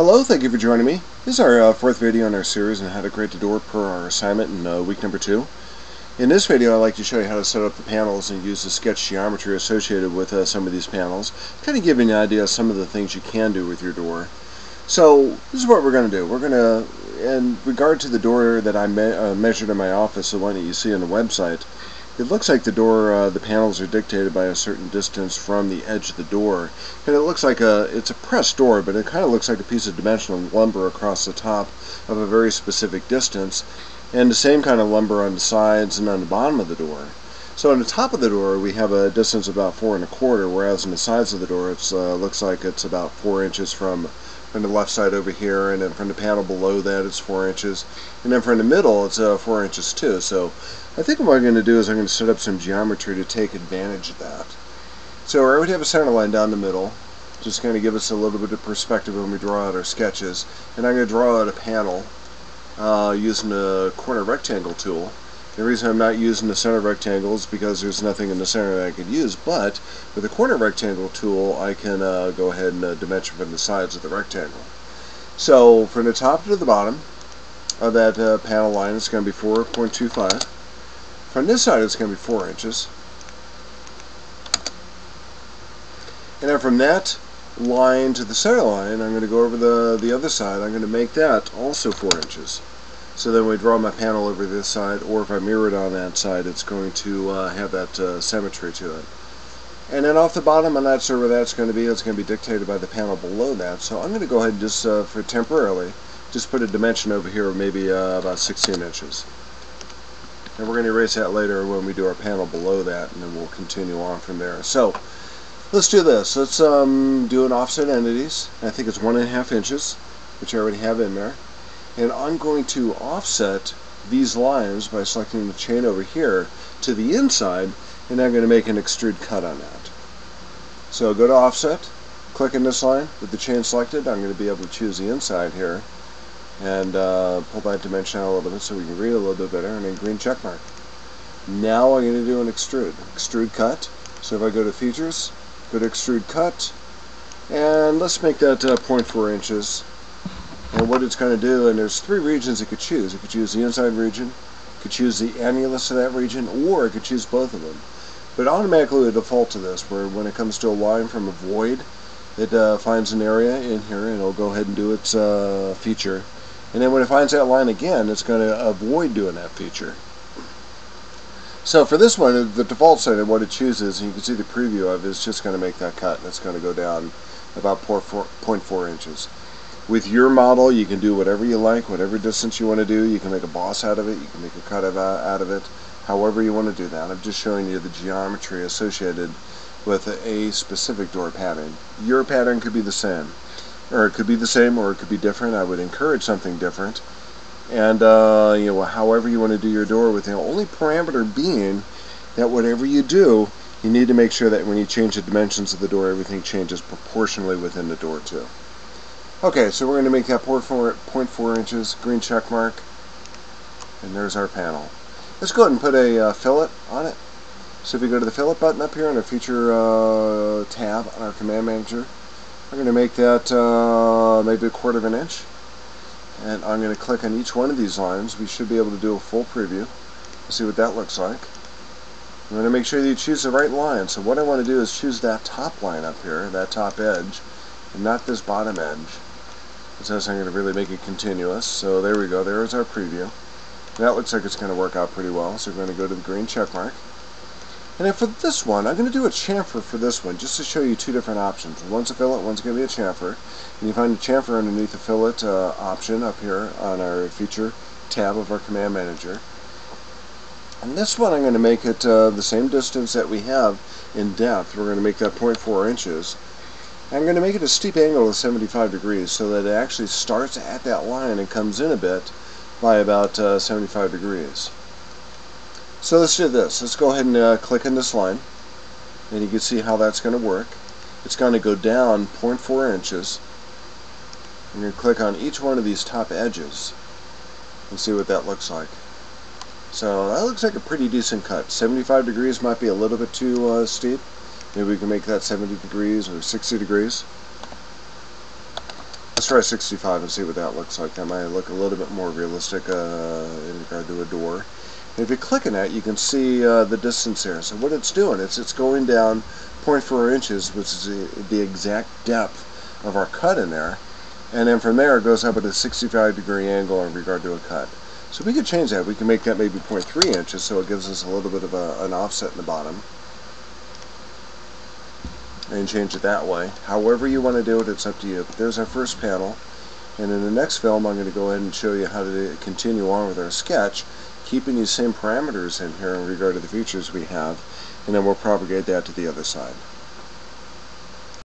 Hello, thank you for joining me. This is our fourth video in our series on how to create the door per our assignment in week number 2. In this video, I'd like to show you how to set up the panels and use the sketch geometry associated with some of these panels, kind of giving you an idea of some of the things you can do with your door. So this is what we're going to do. We're going to, in regard to the door that I measured in my office, the one that you see on the website, it looks like the door, the panels are dictated by a certain distance from the edge of the door. And it looks like it's a pressed door, but it kind of looks like a piece of dimensional lumber across the top of a very specific distance. And the same kind of lumber on the sides and on the bottom of the door. So on the top of the door we have a distance of about 4 1/4, whereas on the sides of the door it looks like it's about 4 inches from the left side over here, and then from the panel below that it's 4 inches, and then from the middle it's 4 inches too. So I think what I'm going to do is I'm going to set up some geometry to take advantage of that. So I already have a center line down the middle, just going to give us a little bit of perspective when we draw out our sketches, and I'm going to draw out a panel using the corner rectangle tool. The reason I'm not using the center rectangle is because there's nothing in the center that I could use, but with the corner rectangle tool I can go ahead and dimension from the sides of the rectangle. So from the top to the bottom of that panel line it's going to be 4.25. From this side it's going to be 4 inches. And then from that line to the center line I'm going to go over the other side. I'm going to make that also 4 inches. So then we draw my panel over this side, or if I mirror it on that side, it's going to have that symmetry to it. And then off the bottom, I'm not sure where that's going to be. It's going to be dictated by the panel below that. So I'm going to go ahead and just, for temporarily, just put a dimension over here of maybe about 16 inches. And we're going to erase that later when we do our panel below that, and then we'll continue on from there. So let's do this. Let's do an offset entities. I think it's 1.5 inches, which I already have in there. And I'm going to offset these lines by selecting the chain over here to the inside, and I'm going to make an extrude cut on that. So go to offset, click in this line with the chain selected. I'm going to be able to choose the inside here and pull that dimension out a little bit so we can read a little bit better, and then green check mark. Now I'm going to do an extrude cut. So if I go to features, go to extrude cut, and let's make that 0.4 inches. And what it's going to do, and there's 3 regions it could choose. It could choose the inside region, it could choose the annulus of that region, or it could choose both of them. But automatically it will default to this, where when it comes to a line from a void, it finds an area in here and it'll go ahead and do its feature. And then when it finds that line again, it's going to avoid doing that feature. So for this one, the default setting, what it chooses, and you can see the preview of it, is just going to make that cut, and it's going to go down about 0.4 inches. With your model, you can do whatever you like, whatever distance you want to do. You can make a boss out of it, you can make a cut out of it, however you want to do that. I'm just showing you the geometry associated with a specific door pattern. Your pattern could be the same, or it could be the same, or it could be different. I would encourage something different. And you know, however you want to do your door, with the only parameter being that whatever you do, you need to make sure that when you change the dimensions of the door, everything changes proportionally within the door too. Okay, so we're going to make that 0.4 inches, green check mark, and there's our panel. Let's go ahead and put a fillet on it. So if you go to the fillet button up here on our feature tab on our command manager, we're going to make that maybe 1/4 inch. And I'm going to click on each one of these lines. We should be able to do a full preview. See what that looks like. I'm going to make sure that you choose the right line. So what I want to do is choose that top line up here, that top edge, and not this bottom edge. So I'm going to really make it continuous. So there we go, there's our preview. That looks like it's going to work out pretty well. So we're going to go to the green check mark. And then for this one, I'm going to do a chamfer for this one, just to show you 2 different options. One's a fillet, one's going to be a chamfer. And you find the chamfer underneath the fillet option up here on our feature tab of our command manager. And this one I'm going to make it the same distance that we have in depth. We're going to make that 0.4 inches. I'm going to make it a steep angle of 75 degrees so that it actually starts at that line and comes in a bit by about 75 degrees. So let's do this. Let's go ahead and click on this line, and you can see how that's going to work. It's going to go down 0.4 inches. I'm going to click on each one of these top edges and see what that looks like. So that looks like a pretty decent cut. 75 degrees might be a little bit too steep. Maybe we can make that 70 degrees or 60 degrees. Let's try 65 and see what that looks like. That might look a little bit more realistic in regard to a door. And if you click on that, you can see the distance there. So what it's doing is it's going down 0.4 inches, which is the exact depth of our cut in there. And then from there it goes up at a 65-degree angle in regard to a cut. So we could change that. We can make that maybe 0.3 inches, so it gives us a little bit of an offset in the bottom. And change it that way. However you want to do it, it's up to you. But there's our first panel. And in the next film, I'm going to go ahead and show you how to continue on with our sketch, keeping these same parameters in here in regard to the features we have, and then we'll propagate that to the other side.